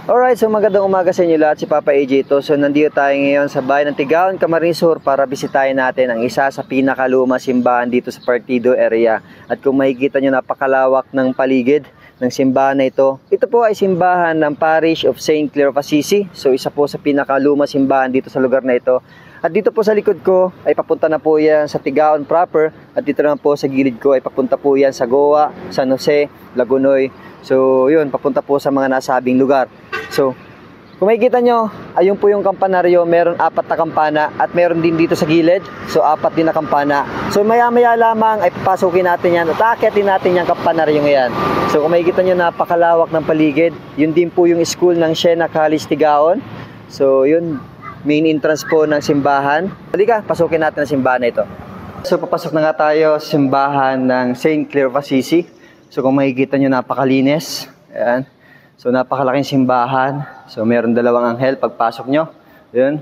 Alright, so magandang umaga sa inyo lahat, si Papa AJ ito. So nandito tayo ngayon sa bayan ng Tigaon, Camarines Sur para bisitahin natin ang isa sa pinakaluma simbahan dito sa Partido area. At kung makikita nyo, napakalawak ng paligid ng simbahan na ito. Ito po ay simbahan ng Parish of St. Clare of Assisi. So isa po sa pinakaluma simbahan dito sa lugar na ito. At dito po sa likod ko ay papunta na po yan sa Tigaon proper. At dito naman po sa gilid ko ay papunta po yan sa Goa, San Jose, Lagunoy. So yun, papunta po sa mga nasabing lugar. So, kung makikita nyo, ayun po yung kampanaryo, meron 4 na kampana at meron din dito sa gilid. So, 4 din na kampana. So, maya-maya lamang ay papasukin natin yan at aakyatin natin yung kampanaryo ngayon. So, kung makikita nyo, napakalawak ng paligid. Yun din po yung school ng Siena College Tigaon. So, yun, main entrance po ng simbahan. Halika, pasukin natin ang simbahan na ito. So, papasok na nga tayo sa simbahan ng St. Clare of Assisi. So, kung makikita nyo, napakalinis. Ayan. So, napakalaking simbahan. So, meron 2 anghel pagpasok nyo. Yun.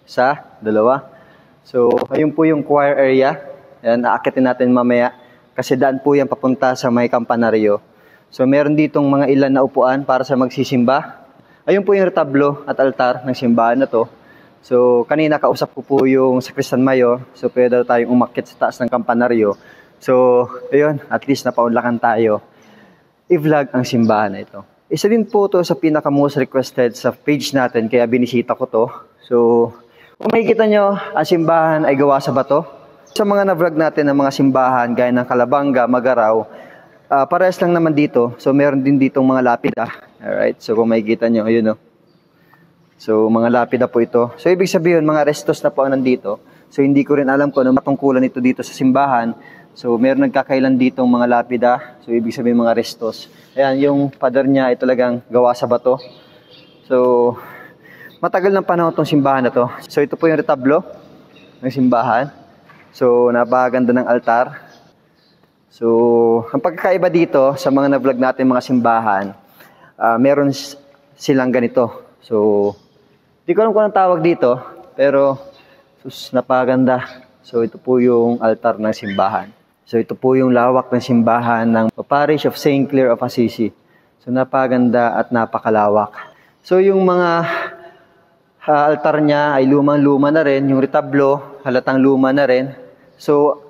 1, 2. So, ayun po yung choir area. Ayan, aakitin natin mamaya. Kasi daan po yan papunta sa may kampanaryo. So, meron ditong mga ilan na upuan para sa magsisimba. Ayun po yung retablo at altar ng simbahan na to. So, kanina kausap ko po yung Sakristan Mayor. So, pwede tayong umakyat sa taas ng kampanaryo. So, ayun, at least napaunlakan tayo. I-vlog ang simbahan na ito. Isa din po to sa pinaka-most requested sa page natin, kaya binisita ko to. So, kung makikita nyo, ang simbahan ay gawa sa bato. Sa mga na-vlog natin ng mga simbahan, gaya ng Calabanga, Magaraw, parehas lang naman dito. So, meron din ditong mga lapida. Alright, so kung makikita nyo, ayun o. So, mga lapida po ito. So, ibig sabihin, mga restos na po ang nandito. So, hindi ko rin alam kung ano matungkulan ito dito sa simbahan. So, meron nagkakailan ditong mga lapida. So, ibig sabihin mga restos. Ayan, yung pader niya ay talagang gawa sa bato. So, matagal ng panahon itong simbahan na to. So, ito po yung retablo ng simbahan. So, napakaganda ng altar. So, ang pagkakaiba dito sa mga na-vlog natin mga simbahan, meron silang ganito. So, di ko alam kung anong tawag dito, pero napakaganda. So, ito po yung altar ng simbahan. So, ito po yung lawak ng simbahan ng Parish of St. Clare of Assisi. So, napaganda at napakalawak. So, yung mga altar niya ay lumang-luma na rin. Yung retablo, halatang luma na rin. So,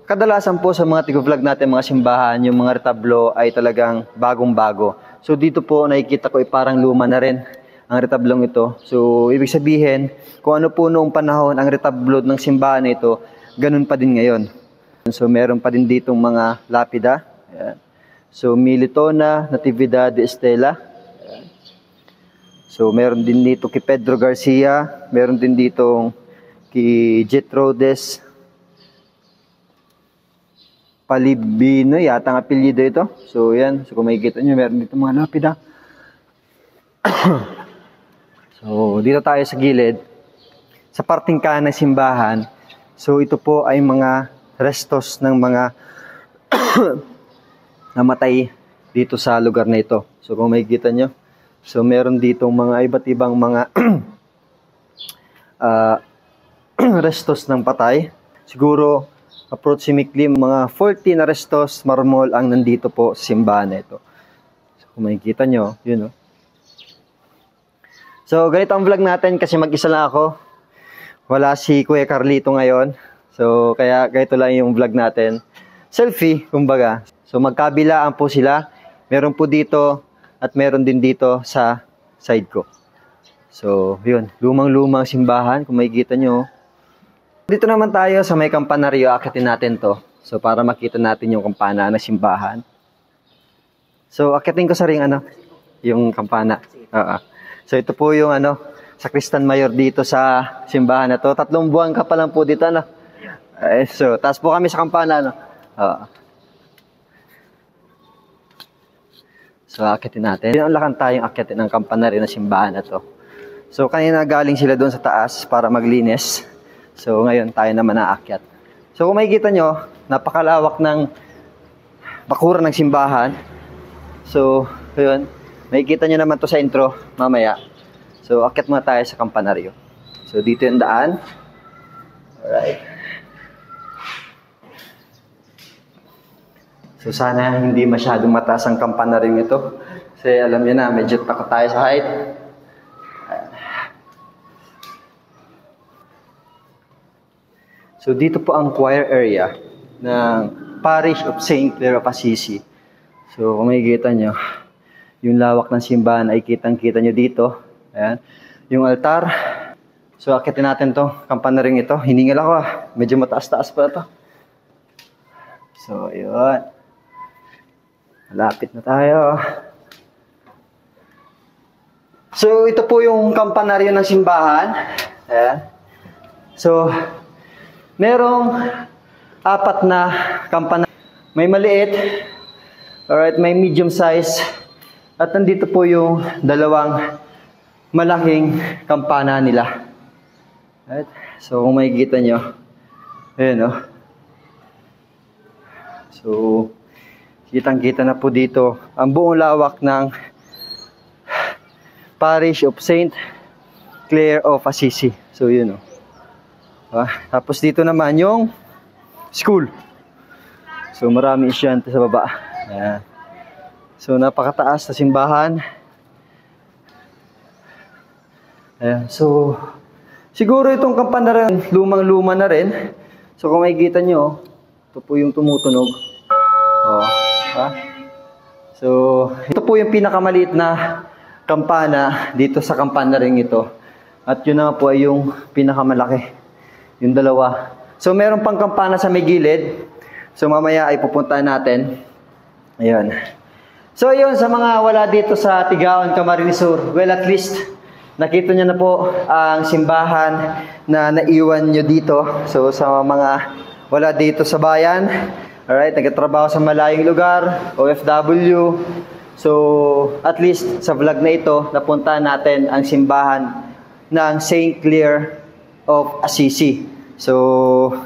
kadalasan po sa mga tig-vlog natin mga simbahan, yung mga retablo ay talagang bagong-bago. So, dito po nakikita ko ay parang luma na rin ang retablong ito. So, ibig sabihin, kung ano po noong panahon ang retablo ng simbahan na ito, ganun pa din ngayon. So, meron pa din ditong mga lapida. Ayan. So, Militona, Natividad de Estela. Ayan. So, meron din dito kay Pedro Garcia. Meron din ditong kay Jetro Des Palibino, yata ang apelyido ito. So, yan. So, kung makikita nyo, meron dito mga lapida. So, dito tayo sa gilid. Sa parting kanan ng simbahan. So, ito po ay mga restos ng mga namatay dito sa lugar na ito. So, kung makikita nyo. So, meron ditong mga iba't ibang mga restos ng patay. Siguro, approximately mga 40 na restos marmol ang nandito po sa simbahan na ito. So, kung makikita nyo, yun o. So, ganito ang vlog natin kasi mag-isa lang ako. Wala si Kuya Carlito ngayon. So, kaya ganito lang yung vlog natin. Selfie, kumbaga. So, magkabilaan po sila. Meron po dito at meron din dito sa side ko. So, yun. Lumang-lumang simbahan, kung makikita nyo. Dito naman tayo sa may kampanaryo. Akitin natin to. So, para makita natin yung kampana ng simbahan. So, akitin ko sa ring yung kampana. So, ito po yung Sakristan Mayor dito sa simbahan na to. 3 buwan ka pa lang po dito, so, taas po kami sa kampana, So, akitin natin. Pinanlakan tayong akitin ng kampana rin ng simbahan na to. So, kanina galing sila doon sa taas para maglinis. So, ngayon tayo naman naakyat. So, kung makikita nyo, napakalawak ng bakuran ng simbahan. So, yun. Makikita nyo naman to sa intro mamaya. So, akyat muna tayo sa kampanaryo. So, dito yung daan. Alright. So sana hindi masyadong mataas ang kampanaryong ito. So Kasi alam niyo na, medyo takot tayo sa height. So dito po ang choir area ng Parish of St. Clare of Assisi. So kung makikita nyo, yung lawak ng simbahan ay kitang-kita nyo dito. Ayan. Yung altar. So akitin natin to, kampanaring ito. Hiningal ako medyo mataas-taas pa to. So yun. Malapit na tayo. So ito po yung kampanaryo ng simbahan. Ayan. So merong 4 na kampana. May maliit, alright, may medium size, at nandito po yung 2 malaking kampana nila. Alright, so kung makikita nyo, ayan o. So, kitang-kita na po dito ang buong lawak ng Parish of St. Clare of Assisi. So, yun o. Tapos dito naman yung school. So marami estudyante sa baba. Ayan. So napakataas na simbahan. Ayan. So siguro itong kampanaran lumang-luma na rin. So kung makikita nyo, ito po yung tumutunog. So ito po yung pinakamaliit na kampana dito sa kampanaring ito. At yun na po ay yung pinakamalaki. Yung 2. So, meron pang kampana sa may gilid. So, mamaya ay pupuntahan natin. Ayan. So, yun, sa mga wala dito sa Tigaon, Camarines Sur, well, at least, nakita nyo na po ang simbahan na naiwan nyo dito. So, sa mga wala dito sa bayan, alright, nagtatrabaho sa malayong lugar, OFW. So, at least, sa vlog na ito, napuntahan natin ang simbahan ng St. Clare of Assisi. So,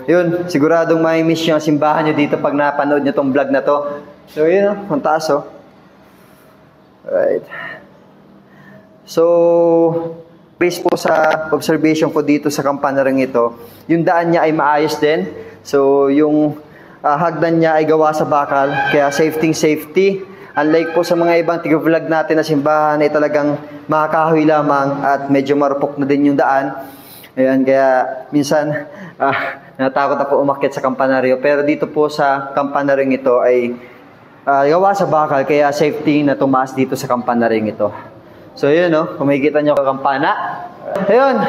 yun, siguradong may miss yung simbahan nyo dito pag napanood nyo tong vlog na to. So, yun, ang taas, oh. Alright. So, based po sa observation ko dito sa kampanaring ito, yung daan niya ay maayos din. So, yung hagdan niya ay gawa sa bakal, kaya safety. Unlike po sa mga ibang tiga-vlog natin na simbahan ay talagang makakahoy lamang at medyo marupok na din yung daan. Ayan, kaya minsan natakot ako umakyat sa kampanaryo. Pero dito po sa kampanaring ito ay gawa sa bakal, kaya safety na tumaas dito sa kampanaring ito. So yun, no? Kung makikita nyo ang kampana. Ayun,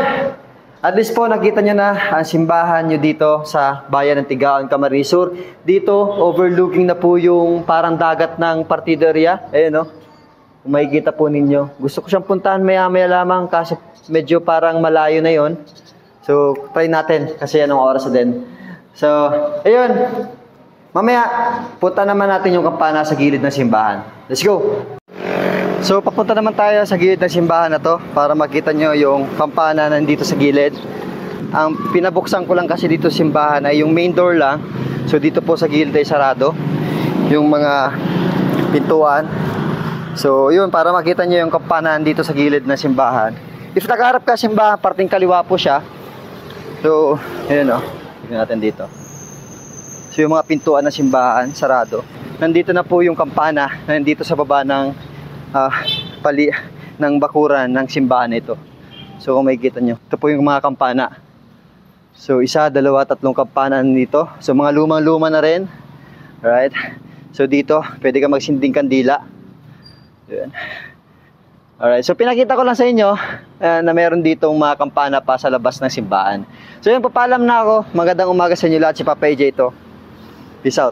at least po nakita nyo na ang simbahan nyo dito sa bayan ng Tigaon, Camarines Sur. Dito, overlooking na po yung parang dagat ng Partido area. Ayun, no? Kung makikita po ninyo. Gusto ko siyang puntahan maya-maya lamang kasi medyo parang malayo na yon. So, try natin kasi anong oras na din. So, ayun. Mamaya, punta naman natin yung kampana sa gilid ng simbahan. Let's go! So, papunta naman tayo sa gilid ng simbahan na to para makita nyo yung kampana nandito sa gilid. Ang pinabuksan ko lang kasi dito sa simbahan ay yung main door lang. So, dito po sa gilid ay sarado. Yung mga pintuan. So, yun, para makita nyo yung kampana dito sa gilid ng simbahan. If nakaharap ka simbahan, parting kaliwa po siya. So, yun o. Tignan natin dito. So, yung mga pintuan ng simbahan, sarado. Nandito na po yung kampana, nandito sa baba ng ng bakuran ng simbahan ito. So, kung makikita nyo, ito po yung mga kampana. So, 1, 2, 3 kampana nito. So, mga lumang-luma na rin. Alright. So, dito, pwede ka magsinding kandila. Yun. Alright, so pinakita ko lang sa inyo na meron ditong mga kampana pa sa labas ng simbahan. So yun, papaalam na ako. Magandang umaga sa inyo lahat, si Papa AJ ito. Peace out.